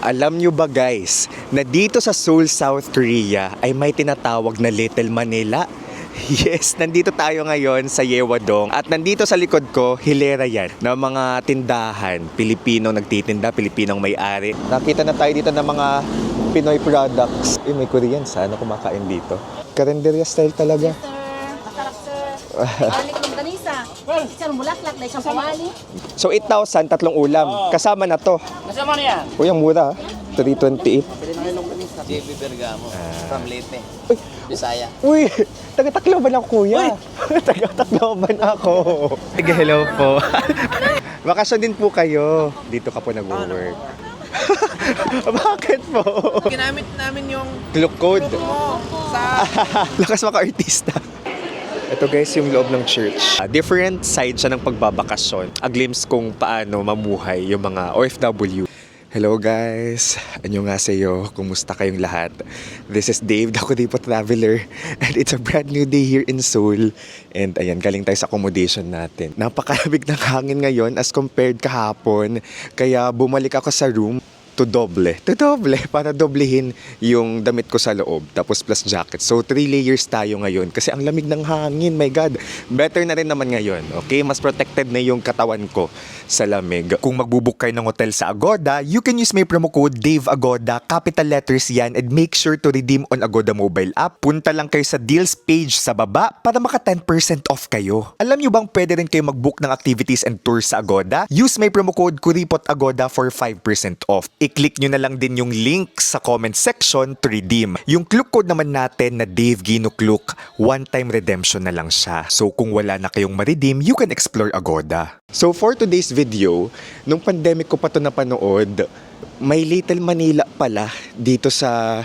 Alam nyo ba guys, na dito sa Seoul, South Korea ay may tinatawag na Little Manila? Yes, nandito tayo ngayon sa Yeowon-dong at nandito sa likod ko, hilera yan ng mga tindahan. Pilipinong nagtitinda, Pilipinong may-ari. Nakita na tayo dito ng mga Pinoy products. May Korean sana kumakain dito. Karinderya style talaga. Masarap sir. Balik ng ganisa. Sir, mulaklak na isang pawali. So 8,000, tatlong ulam. Kasama na to. Kasama na yan. Uy, ang mura. 328. JB Bergamo, from Leyte, Bisaya. Uy, taga-Tacloban ako, kuya. Taga-Tacloban ako. Sige, hello po. Bakasyon din po kayo. Dito ka po nag-work. Bakit po? Ginamit namin yung Clock code. mo sa... Lakas maka-artista. Ito guys, yung loob ng church. Different side siya ng pagbabakasyon. A glimpse kung paano mamuhay yung mga OFW. Hello guys! Annyeonghaseyo. Kumusta kayong lahat? This is Dave, the Kodipo Traveler. And it's a brand new day here in Seoul. And ayan, galing tayo sa accommodation natin. Napakalamig ng hangin ngayon as compared kahapon. Kaya bumalik ako sa room to doble, para doblehin yung damit ko sa loob, tapos plus jacket. So 3 layers tayo ngayon kasi ang lamig ng hangin, my God. Better na rin naman ngayon, okay? Mas protected na yung katawan ko sa lamig. Kung magbubook kayo ng hotel sa Agoda, you can use my promo code DAVEAGODA, capital letters yan, and make sure to redeem on Agoda mobile app. Punta lang kayo sa deals page sa baba para maka 10% off kayo. Alam nyo bang pwede rin kayo magbook ng activities and tours sa Agoda? Use my promo code KURIPOTAGODA for 5% off. I-click nyo na lang din yung link sa comment section to redeem. Yung Klook code naman natin na Dave Gino Klook, one-time redemption na lang siya. So kung wala na kayong ma-redeem, you can explore Agoda. So for today's video, nung pandemic ko pa to napanood, may Little Manila pala dito sa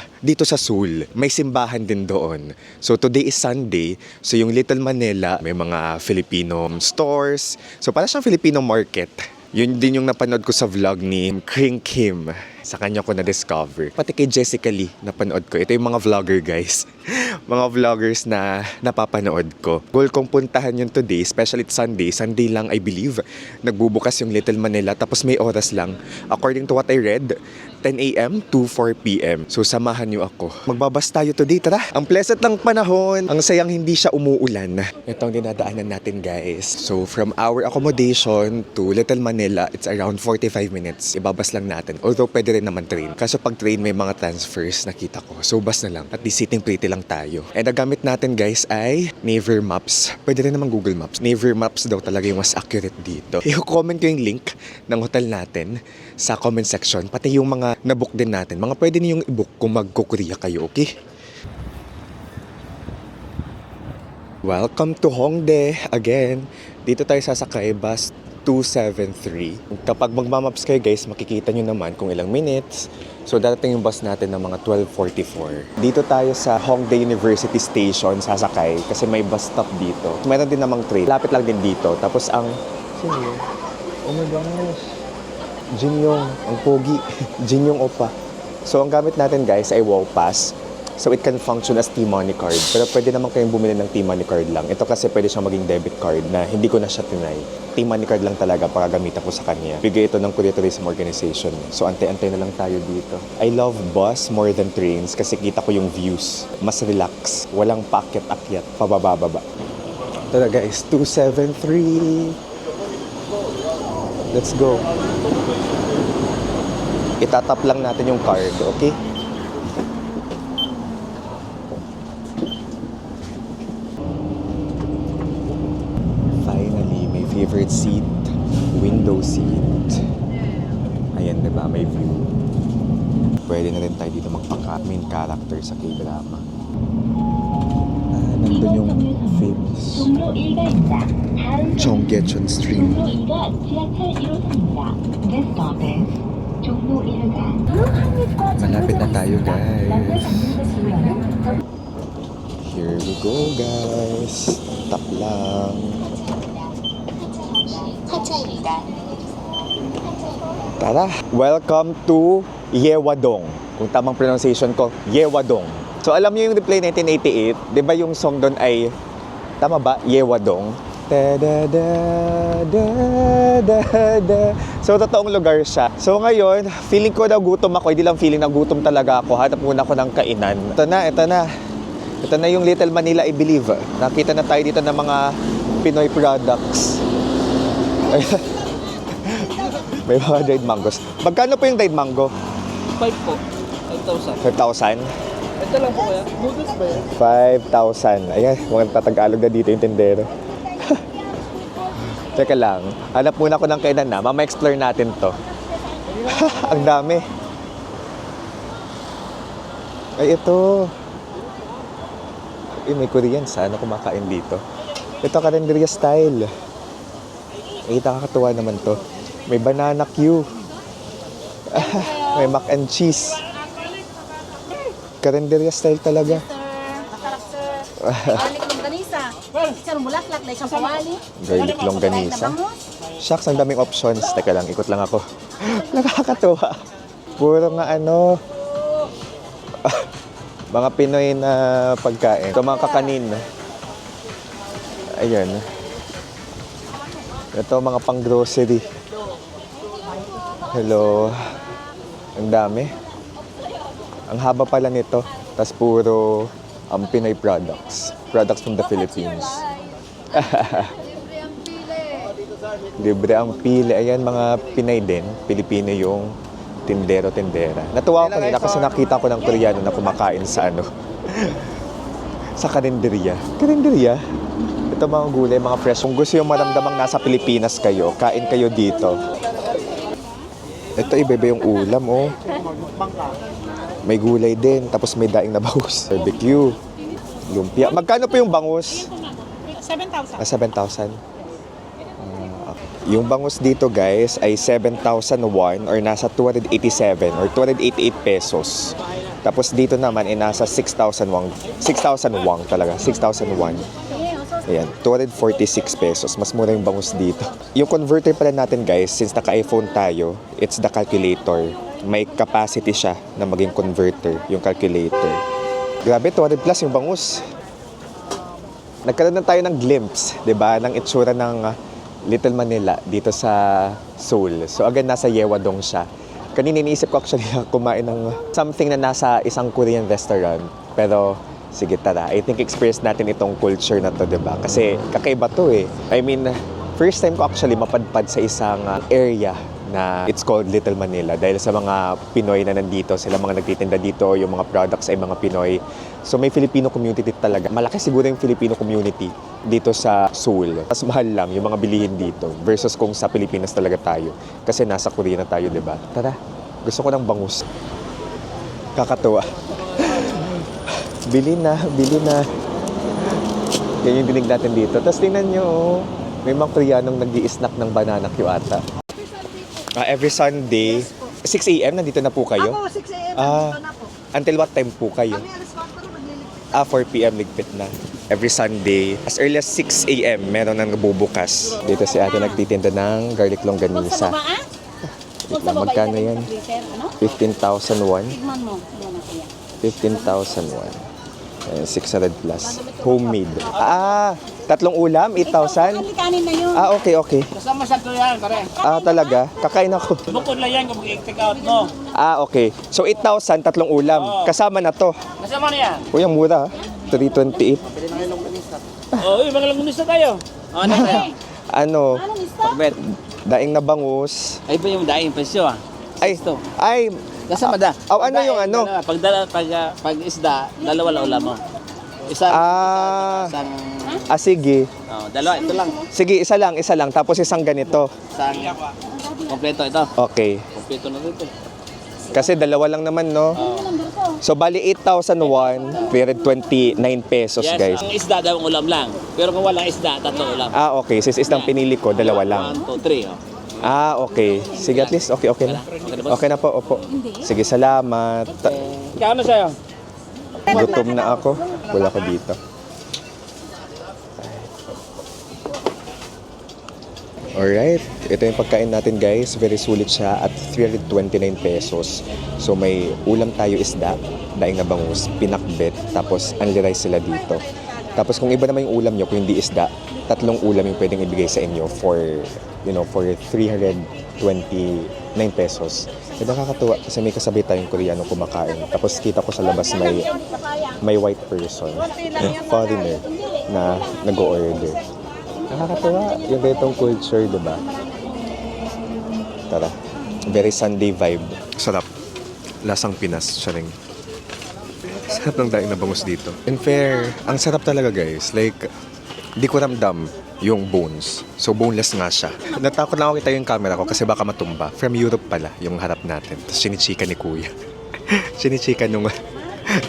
Seoul. May simbahan din doon. So today is Sunday. So yung Little Manila, may mga Filipino stores. So para siyang Filipino market. Yun din yung napanood ko sa vlog ni Kring Kim. Sa kanya ko na-discover. Pati kay Jessica Lee, napanood ko. Ito yung mga vlogger, guys. Mga vloggers na napapanood ko. Goal kong puntahan yun today, especially Sunday. Sunday lang, I believe. Nagbubukas yung Little Manila, tapos may oras lang. According to what I read, 10 a.m. to 4 p.m. So, samahan niyo ako. Magbabas tayo today, tara. Ang pleasant ng panahon. Ang sayang hindi siya umuulan. Ito ang dinadaanan natin, guys. So, from our accommodation to Little Manila, it's around 45 minutes. Ibabas lang natin. Although, pwede rin naman train. Kaso pag train, may mga transfers, nakita ko. So, bus na lang. At least sitting pretty lang tayo. And ang gamit natin, guys, ay Naver Maps. Pwede rin naman Google Maps. Naver Maps daw talaga yung mas accurate dito. I-comment ko yung link ng hotel natin sa comment section. Pati yung mga nabook din natin. Mga pwede niyong i-book kung mag-Korea kayo, okay? Welcome to Hongdae again. Dito tayo sasakay, bus 273. Kapag magmamaps kayo guys, makikita nyo naman kung ilang minutes. So darating yung bus natin ng mga 12:44. Dito tayo sa Hongdae University Station sasakay kasi may bus stop dito. Meron din namang train. Lapit lang din dito. Tapos ang... Sino yun? Oh my gosh. Jinyong. Ang pogi. Jinyong Opa. So ang gamit natin guys ay Wall Pass. So it can function as T-Money card. Pero pwede naman kayong bumili ng T-Money card lang. Ito kasi pwede siyang maging debit card na hindi ko na siya tinay. T-Money card lang talaga para gamitan ko sa kanya. Bigay ito ng Korea Tourism Organization. So antay-antay na lang tayo dito. I love bus more than trains kasi kita ko yung views. Mas relax. Walang paakyat-akyat. Pababa-baba. Ito na guys. 273. Let's go. Itatap lang natin yung card, okay? Favorite seat, window seat. Ayan, diba? May view. Pwede na rin tayo dito magpaka-main character sa K-drama. Nandun yung famous Cheonggyecheon Stream. Malapit na tayo, guys. Here we go, guys. Tap lang. Tara! Welcome to Yeowon-dong. Kung tamang pronunciation ko, Yeowon-dong. So alam niyo yung Reply 1988, di ba yung song doon ay, tama ba, Yeowon-dong? Da, da, da, da, da, da. So, totoong lugar siya. So, ngayon, feeling ko na gutom ako. Hindi lang feeling na gutom talaga ako. Hanap muna ako ng kainan. Ito na, ito na. Ito na yung Little Manila, I believe. Nakita na tayo dito ng mga Pinoy products. May mga dried mangoes. Magkano po yung dried mango? 5 po. 5,000. 5,000? Ito lang po kaya. Noodles ba yan? 5,000. Ayan, mga Tagalog na dito yung tindero. Teka lang. Hanap muna ako ng kainan na. Mama-explore natin to. Ang dami. Ay, ito. May Korean. Sana kumakain dito. Ito, karinderya style. Ay, nakakatuwa naman to. May banana Q. May mac and cheese. Karinderya style talaga. Sir, masarap sir. Garlic longganisa. Sir, mulaklak, like kapawali. Garlic longganisa. Shucks, ang daming options. Teka lang, ikot lang ako. Nakakatuwa. Puro nga ano. Mga Pinoy na pagkain. Ito mga kakanin. Ayan. Ito mga pang-grocery. Hello. Ang dami. Ang haba pala nito. Tapos puro Pinoy products. Products from the Philippines. Libre ang pili. Ayan, mga Pinay din. Pilipino yung tindero-tindera. Natuwa ako nila kasi nakita ko ng Koreano na kumakain sa ano. Sa karinderya. Karinderya? Ito mga gulay, mga fresh. Kung gusto yung maramdamang nasa Pilipinas kayo, kain kayo dito. Ito, iba-iba yung ulam, oh. May gulay din, tapos may daing na bangus. Barbecue, lumpia. Magkano po yung bangus? 7,000. 7,000. Yung bangus dito, guys, ay 7,001 or nasa 287 or 288 pesos. Tapos dito naman ay nasa 6,000 won. 6,000 won talaga. 6,001. Ayan, 246 pesos. Mas mura yung bangus dito. Yung converter pala natin, guys, since naka-iPhone tayo, it's the calculator. May capacity siya na maging converter, yung calculator. Grabe, 200 plus yung bangus. Nagkaroon na tayo ng glimpse, 'di ba, ng itsura ng Little Manila dito sa Seoul. So again, nasa Yewadong siya. Kanina iniisip ko actually kumain ng something na nasa isang Korean restaurant. Pero sige, tara. I think experience natin itong culture na to, 'di ba? Kasi kakaiba to eh. I mean, first time ko actually mapadpad sa isang area na it's called Little Manila dahil sa mga Pinoy na nandito, sila mga nagtitinda dito, yung mga products ay mga Pinoy. So may Filipino community talaga. Malaki siguro yung Filipino community dito sa Seoul. Mas mahal lang yung mga bilihin dito versus kung sa Pilipinas talaga tayo. Kasi nasa Korea na tayo, 'di ba? Tara. Gusto ko ng bangus. Kakatuwa. Bili na, bili na. Yan yung dinig natin dito. Tapos tingnan nyo, oh, may mga Koreanong nag-i-snack ng banana Q ata. Every Sunday, 6 a.m. nandito na po kayo? Ako, 6 a.m. Ah, Nandito na po. until what time po kayo? Kami alas 4 magliligpit. 4 p.m. ligpit na. Every Sunday, as early as 6 a.m. meron nang nabubukas. Dito si ate nagtitinda ng garlic Huwag sa longganisa. baba, ah? Huwag sa baba. Magkano yan? Ano? 15,001. Tigman mo. Ano na kaya? 15,001. 600 plus. Homemade. 3 ulam? 8,000? Kanin na yun. Okay, okay. Kasama sa ito yan, pare. Talaga? Kakain ako. Bukod lang yan kung mag-take out mo. Okay. So 8,000, 3 ulam. Kasama na to. Kasama na yan. Uy, ang mura. 328. Uy, mga langunista tayo. Ano tayo? Ano? Anong isa? Pagbet. Daing na bangus. Ay ba yung daing presyo ah? Ay, Kasama da. ano yung ano? Pag isda, dalawa lang ulam mo. Isang, isang, sige. dalawa, ito lang. Sige, isa lang. Tapos isang ganito. Isang, kompleto ito. Okay. Kompleto na dito. Kasi dalawa lang naman, no? So, bali 8,001, 329 pesos, Yes, guys. ang isda daw ang ulam lang. Pero kung walang isda, 3 ulam. Okay. Since isang pinili ko, dalawa lang. 1, 2, 3. Oh. Okay. Sige, at least okay na. Okay na po, opo. Sige, salamat. Kano sa'yo? Gutom na ako. Wala ko dito. Alright. Ito yung pagkain natin, guys. Very sulit siya at 329 pesos. So may ulam tayo isda, daing na bangus, pinakbet, tapos unli rice sila dito. Tapos kung iba naman yung ulam nyo, kung hindi isda, 3 ulam yung pwedeng ibigay sa inyo for, for 329 pesos. Nakakatuwa kasi may kasabay tayong Koreano kumakain. Tapos kita ko sa labas may white person, foreigner, na nag-o-order. Nakakatuwa yung ganitong culture, diba? Tara, very Sunday vibe. Sarap. Lasang Pinas, siya rin. Sarap ng daing na bangus dito. In fair, ang sarap talaga guys. Like, di ko ramdam yung bones. So, boneless nga siya. Natakot lang ako kita yung camera ko kasi baka matumba. From Europe pala, yung harap natin. Tapos sinichika ni Kuya. Sinichika nung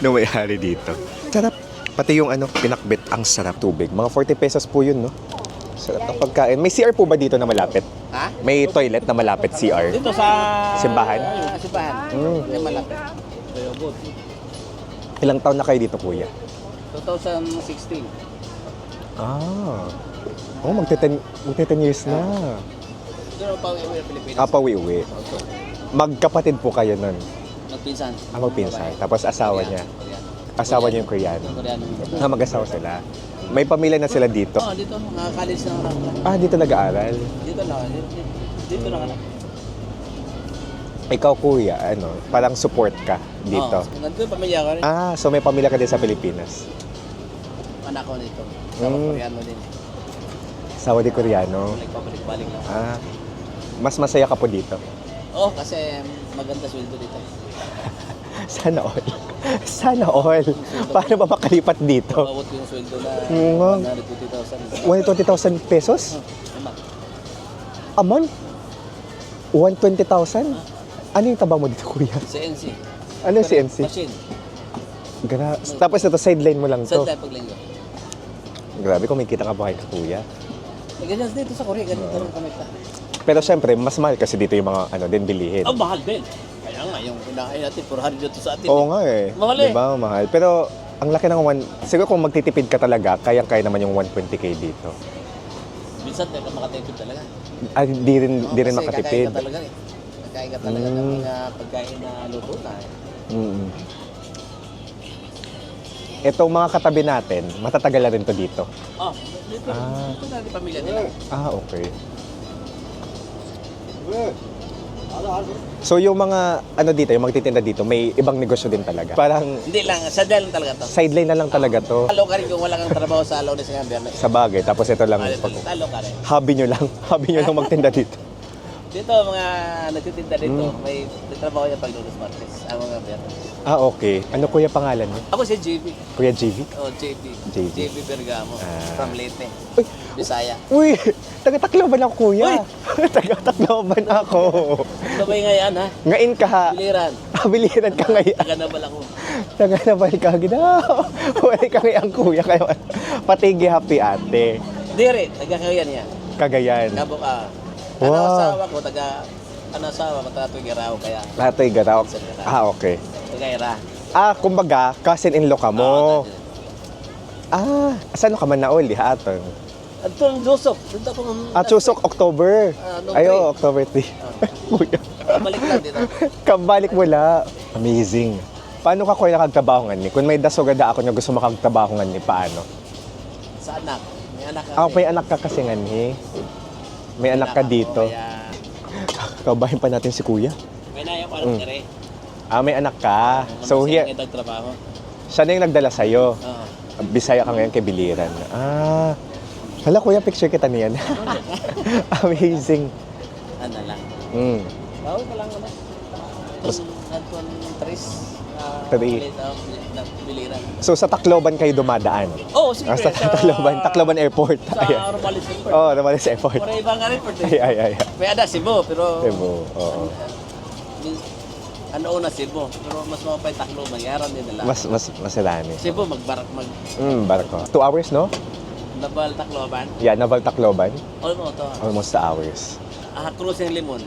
may-hari dito. Sarap. Pati yung pinakbit, ang sarap tubig. Mga 40 pesos po yun, no? Sarap ng pagkain. May CR po ba dito na malapit? Ha? May toilet na malapit, CR? Dito sa... Simbahan? Simbahan. Yung malapit. Ilang taon na kayo dito, Kuya? 2016. Ah. Oh, magte-10 years na. Doon pa uwi ng Pilipinas. Pawi-uwi. Magkapatid po kayo nun. Magpinsan. Magpinsan. Tapos asawa niya. Asawa niya yung Koreano. Koreano. Mag-asawa sila. May pamilya na sila dito. Oo, dito. Nakakalis na ako. Dito nag-aaral. Dito lang. Dito lang. Ikaw, Kuya, parang support ka dito. Nandito yung pamilya ko rin. So may pamilya ka din sa Pilipinas. Anak ko nito. Sa Koreano din. Asawa di Koreano. Nagpabalik-balik lang. Mas masaya ka po dito. Oo, kasi maganda sweldo dito. Sana all. Sana all. Paano ba makalipat dito? Mabawat yung sweldo na 120,000. 120,000 pesos? Ama. A month? 120,000? Ano yung taba mo dito, Kuya? CNC. Ano yung CNC? Machine. Tapos ito, sideline mo lang to. Saan tayo paglinggo? Grabe, kumikita ka ba kay Kuya? Ganyan dito sa Korea, ganyan rin kami ta. Pero syempre, mas mahal kasi dito yung mga din bilihin. Oh, mahal din. Kaya nga, yung kinain natin, 400 dito sa atin. Oo nga eh. Mahal eh. Diba? Mahal. Pero ang laki ng siguro kung magtitipid ka talaga, kayang-kaya naman yung 120k dito. Minsan, tayo makatipid talaga. Di rin Kasi makatipid. kakain ka talaga eh. Kakain ka talaga ng mga pagkain na luto na eh. Itong mga katabi natin, matatagal na rin to dito. Dito na rin pamilya nila. Okay. So yung mga dito, yung magtitinda dito, may ibang negosyo din talaga. Parang Hindi lang, sadya lang talaga to. sideline na lang talaga to. Talo ka rin kung wala kang trabaho sa Lunes ng Biyernes. Sa bagay, tapos ito lang Talo ka rin. hobby nyo lang. Hobby nyo lang magtinda dito. Dito, mga nagtitinda dito, may trabaho niya pag Lunes Martes. Ang mga Biyernes. Okay. Ano kuya pangalan niyo? Ako si JB. Kuya JV? JB. JB. JB Bergamo. From Leyte. Uy! Bisaya. Uy! Taga-Tacloban ako, kuya. Uy! Taga-Tacloban ako. Sabay ngayon ha? Ngayon ka ha? Biliran. Biliran ka ngayon. Taga na ako. Taga-Nabal ka. Wala ka ngayon, kuya. Kaya patigi happy ate. Dire, taga-Cagayan niya. Cagayan. Nabo ka. Wow. Asawa ko, taga Tuigaraw kaya. Latoy Garaw. Okay. Tugaira. Kumbaga, cousin-in-law ka mo. Saan ka man na uli, ha, aton? Atong Joseph. Dito ako. Chusok, October. Noong Ayo, 3. October 3. Kuya. Balik lang dito. Kabalik mula. Amazing. Paano ka kuya nakagtrabaho nga ni? Kung may dasogada ako na gusto makagtrabaho nga ni, paano? Sa anak. May anak ka. May anak ka kasi nga ni. May anak ka dito. Kaya, Kabahin pa natin si kuya. may nayang anak ka rin. May anak ka. So, Siya here, nagtrabaho. siya na yung nagdala sa'yo. Oo. Bisaya ka ngayon kay Biliran. Hala kuya, picture kita niyan. Amazing. Ano lang. Bawal pa lang naman. Nagtun Tris. Three. Biliran. So, sa Tacloban kayo dumadaan? Oo, siyempre. Sa Tacloban Airport. Sa Romales Airport. Romales Airport. Para ibang airport eh. Ay. May ada Cebu, pero... Cebu, oo. Ano una Cebu, pero mas mapapay Tacloban, yaran din nila. Mas masilani. Cebu, magbarak, Barko. 2 hours, no? Nabal Tacloban. Yeah, Naval Tacloban. Almost Almost to. 2 hours. Cruise ng Limon.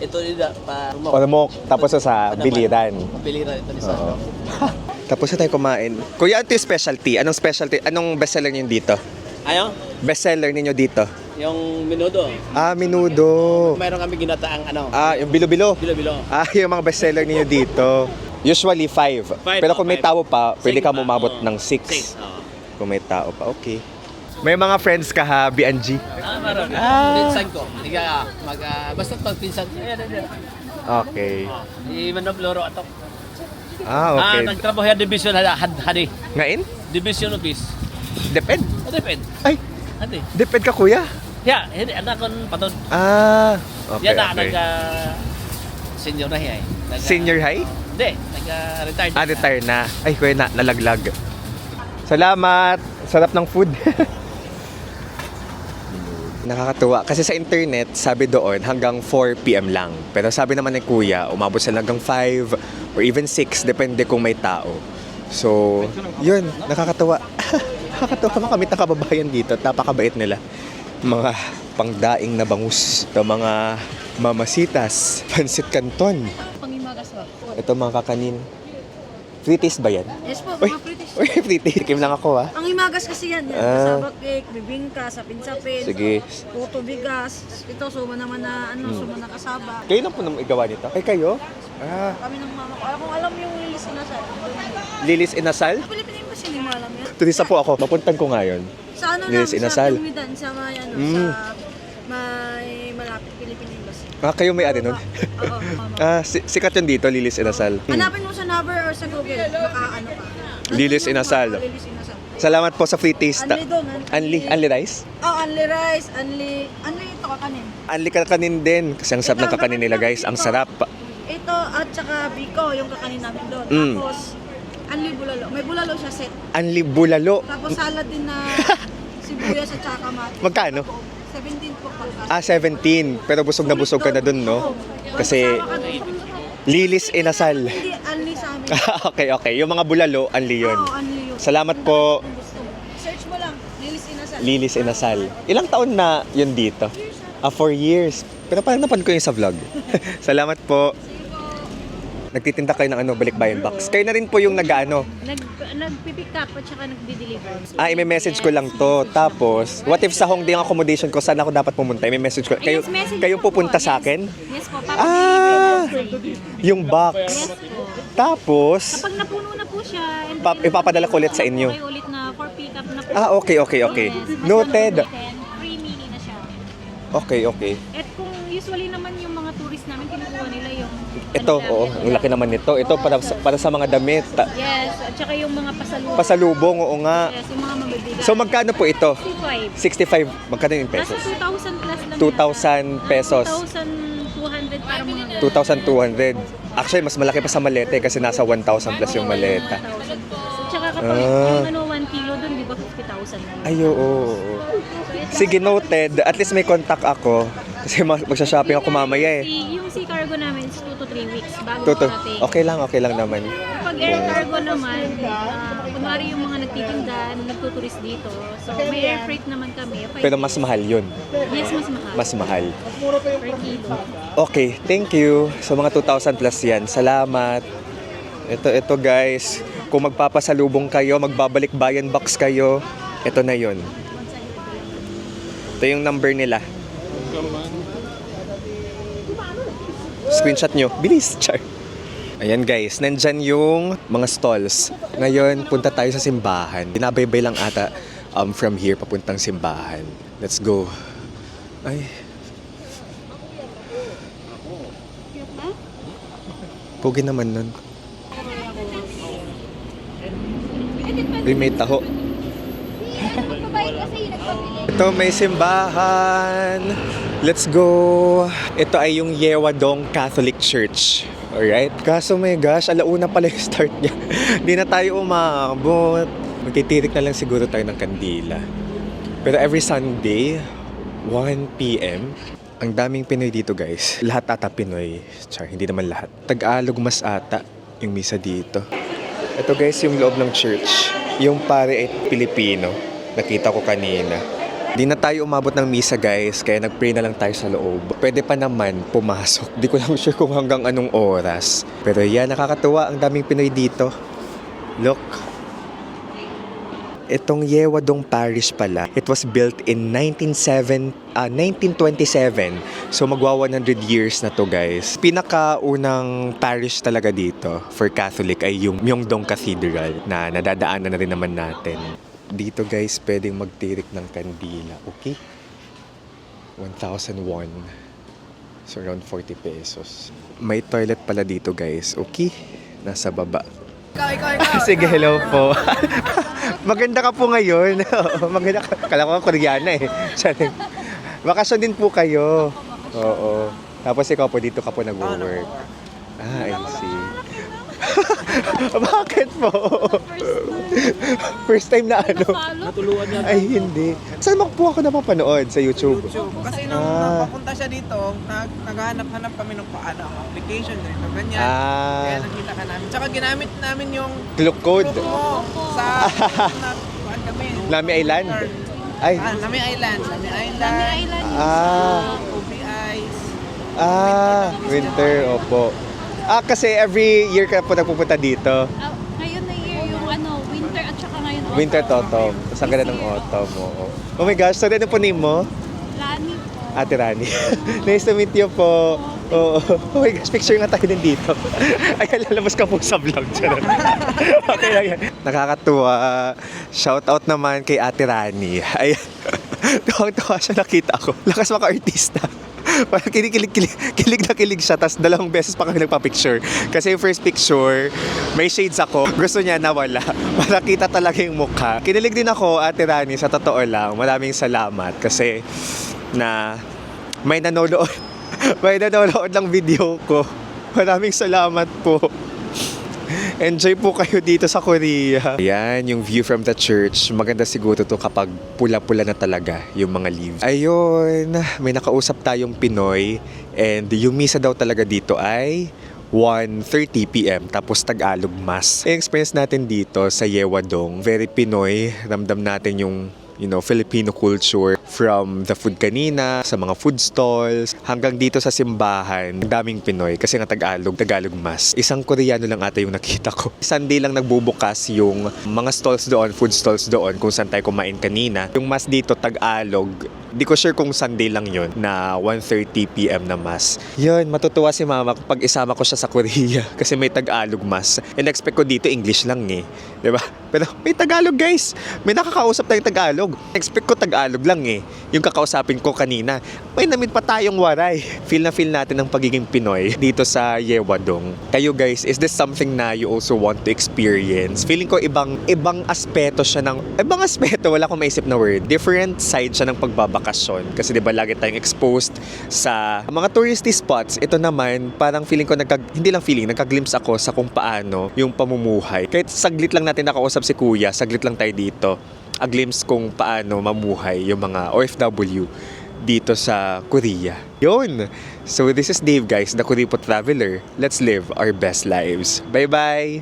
Ito nila pa Ormoc, tapos sa Biliran. Biliran ito ni Sano. Tapos na tayo kumain. Kuya, ano yung specialty? Anong specialty? Anong bestseller niyo dito? Ayaw? Bestseller ninyo dito? Yung minudo. Minudo. Mayroon kami ginataang Yung bilo-bilo. bilo-bilo. Yung mga bestseller ninyo dito. Usually 5. Pero kung may tao pa, pwede ka umabot ng 6. Kung may tao pa, okay. May mga friends ka ha, B&G? Meron. Pinsan ko. Basta pag pinsan. Ayan. Okay. Manobloro ato. Okay. Nagtrabaho yan division hadi. Ngain? Division office. Depend? Depend. Ay, Hadi. depend ka kuya? Ya, hindi anak kon patod. Okay, Yan na okay. senior na hiya. Senior high? Hindi, nag-retired. Retire na. Ay, kuya na, nalaglag. Salamat! Sarap ng food. Nakakatuwa. Kasi sa internet, sabi doon, hanggang 4 p.m. lang. Pero sabi naman ni kuya, umabot sila hanggang 5 or even 6, depende kung may tao. So, yun, nakakatuwa. Nakakatuwa makamit ang kababayan dito. Napakabait nila. Mga pangdaing na bangus. Ito mga mamasitas. Pansit Canton. Pangimagas ba? Ito mga kakanin. Free taste ba yan? Yes po, Uy, mga British. uy, free taste. Kim lang ako Ang imagas kasi yan. Kasabak cake, bibingka, sapin-sapin. Sige. Puto bigas. Ito, suma naman na, suma na kasaba. Kayo lang po nang igawa nito? Ay, kayo? Kami ng mama ko. Kung alam yung lilis na sa Lilis Inasal? Pilipino ba sila mo alam yan? Turista po ako. Mapuntan ko ngayon. Sa ano Lilis lang, Inasal. sa Tumidan, sa may sa may malapit Pilipino Embassy. Kayo may ari nun? Oo, mama. Sikat yun dito, Lilis Inasal. Hanapin mo sa Naver or sa Google, makaano ka. Lilis Inasal. Lilis Inasal. Salamat po sa free taste. Unli doon. Unli rice? Unli rice, unli ito kakanin. Unli kakanin din. Kasi ang sarap ng kakanin nila guys. Ang sarap. Ito at saka biko, yung kakanin namin doon. Tapos, unli bulalo. May bulalo siya set. Unli bulalo. Tapos salad din na sibuyas at saka kamatis. Magkano? 17 po pagkas. 17. Pero busog na busog ka na dun, no? Kasi Lilis Inasal. Hindi, unli sa amin. Okay. Yung mga bulalo, unli yun. Oo, unli yun. Salamat po, Kung gusto mo. Search mo lang, Lilis Inasal. Lilis Inasal. Ilang taon na yun dito? 4 years. Pero parang napan ko yung sa vlog. Salamat po. Nagtitinda kayo ng balikbayan box. Kayo na rin po yung nag-ano. Nagpipick up at saka nagdi-deliver. I-message ko lang to. Tapos, what if sa Hongdae ang accommodation ko, saan ako dapat pumunta? I-message ko. Kayo, Yes, message kayo po pupunta po. sa Yes. akin? Yes po, Yung box. Yes po. Tapos, Kapag napuno na po siya, and ipapadala ko ulit sa inyo. kayo ulit na for pick up na po. Okay. Yes. Noted. Free mini na siya. Okay. At kung usually naman yung mga tourist namin, kinukuha nila yung... Ito, ang laki naman nito. Ito para sa mga damit. Yes, at saka yung mga pasalubong. Pasalubong, oo nga. Yes, yung mga mabibigat. So, magkano po ito? 65. 65. Magkano yung Nasa pesos? 2,000 plus lang. 2,000 pesos. 2,200 para mga... 2,200. Actually, mas malaki pa sa malete kasi nasa 1,000 plus yung maleta. At saka kapag yung 1 kilo dun, di ba 50,000 na yun? Ay, oo. Sige, noted. At least may contact ako. Kasi magsha-shopping ako mamaya eh. Yung sea cargo namin is 2 to 3 weeks bago Toto. marating. Okay lang naman. Kapag air cargo naman, kunwari yung mga nagtitinda, nagtuturist dito, so may air freight naman kami. Pero mas mahal yun. Yes, mas mahal. Mas mahal. Per kilo. Okay, thank you. So mga 2,000 plus yan. Salamat. Ito guys. Kung magpapasalubong kayo, magbabalik bayan box kayo, ito na yun. Ito yung number nila. Screenshot nyo. Bilis, char. Ayan guys, nandyan yung mga stalls. Ngayon, punta tayo sa simbahan. Binabaybay lang ata from here papuntang simbahan. Let's go. Ay. Pugi naman nun. Uy, may taho. Ito, may simbahan. Let's go. Ito ay yung Yewadong Catholic Church. Alright? Kaso my gosh, alauna pala yung start niya. Di na tayo umabot. Magtitirik na lang siguro tayo ng kandila. Pero every Sunday, 1 p.m., ang daming Pinoy dito guys. Lahat ata Pinoy. Char, hindi naman lahat. Tagalog mas ata yung misa dito. Ito guys, yung loob ng church. Yung pare ay Pilipino. Nakita ko kanina. Di na tayo umabot ng misa guys, kaya nag-pray na lang tayo sa loob. Pwede pa naman pumasok. Di ko lang sure kung hanggang anong oras. Pero yan, nakakatuwa. Ang daming Pinoy dito. Look. Itong Yewadong Parish pala, it was built in 1927. So magwa 100 years na to guys. Pinakaunang parish talaga dito for Catholic ay yung Myeongdong Cathedral na nadadaanan na rin naman natin. Dito guys, pwedeng magtirik ng kandila. Okay? 1,001. So around 40 pesos. May toilet pala dito guys. Okay? Nasa baba. Sige, hello po. Maganda ka po ngayon. Maganda ka. Kala ko Koreana eh. Sabi, bakasyon din po kayo. Oo. Tapos ikaw po dito ka po nag-work. Ah, I see. Bakit po? First time na ano? Natuluan niya. Ay, hindi. Saan mo po ako napapanood? Sa YouTube? Kasi nung napapunta siya dito, naghahanap-hanap kami ng paano ang application dito, ganyan. Kaya nakita ka namin. Tsaka ginamit namin yung Look code. group mo sa kuhaan kami. Lami Island? Ay. Lami Island. Lami Island. Lami Island. OBIs. Winter, opo. Kasi every year ka po nagpupunta dito. Ngayon na year yung winter at saka ngayon autumn. Winter to autumn. Tapos ang ganda ng autumn. Oo. Oh my gosh, sorry, ano po name mo? Lani po. Ate Rani. Nice to meet you po. Oo. Oh my gosh, picture nga tayo din dito. Ay, lalabas ka po sa vlog. Okay lang yan. Nakakatuwa. Shout out naman kay Ate Rani. Ay, tuwang-tuwa siya, nakita ko. Lakas maka-artista. Parang kilig na kilig siya, tapos 2 beses pa kami nagpa-picture. Kasi yung first picture, may shades ako. Gusto niya nawala. Para kita talaga yung mukha. Kinilig din ako, Ate Rani, sa totoo lang. Maraming salamat kasi na may nanonood ng video ko. Maraming salamat po. Enjoy po kayo dito sa Korea. Ayan, yung view from the church. Maganda siguro to kapag pula-pula na talaga yung mga leaves. Ayun, may nakausap tayong Pinoy. And yung misa daw talaga dito ay 1:30 p.m. Tapos Tagalog Mass. Yung experience natin dito sa Yewadong, very Pinoy. Ramdam natin yung Filipino culture from the food kanina, sa mga food stalls, hanggang dito sa simbahan. Ang daming Pinoy kasi nga Tagalog Mass. Isang Koreano lang ata yung nakita ko. Sunday lang nagbubukas yung mga stalls doon, food stalls doon kung saan tayo kumain kanina. Yung Mass dito, Tagalog. Di ko sure kung Sunday lang yun na 1:30 p.m. na Mass. Yun, matutuwa si Mama pag isama ko siya sa Korea kasi may Tagalog Mass. And expect ko dito English lang eh. Diba? Pero may Tagalog guys. May nakakausap tayong Tagalog. Expect ko Tagalog lang eh. Yung kakausapin ko kanina. May namit pa tayong waray. Feel na feel natin ang pagiging Pinoy dito sa Yewadong. Kayo guys, is this something na you also want to experience? Feeling ko ibang aspeto siya ng... Ibang aspeto, wala akong maisip na word. Different side siya ng pagbabakasyon. Kasi diba lagi tayong exposed sa mga touristy spots. Ito naman, parang feeling ko nagka-glimpse ako sa kung paano yung pamumuhay. Kahit saglit lang natin nakausap si Kuya, saglit lang tayo dito. A glimpse kung paano mamuhay yung mga OFW dito sa Korea. Yun! So this is Dave guys, the Koreapo Traveler. Let's live our best lives. Bye-bye!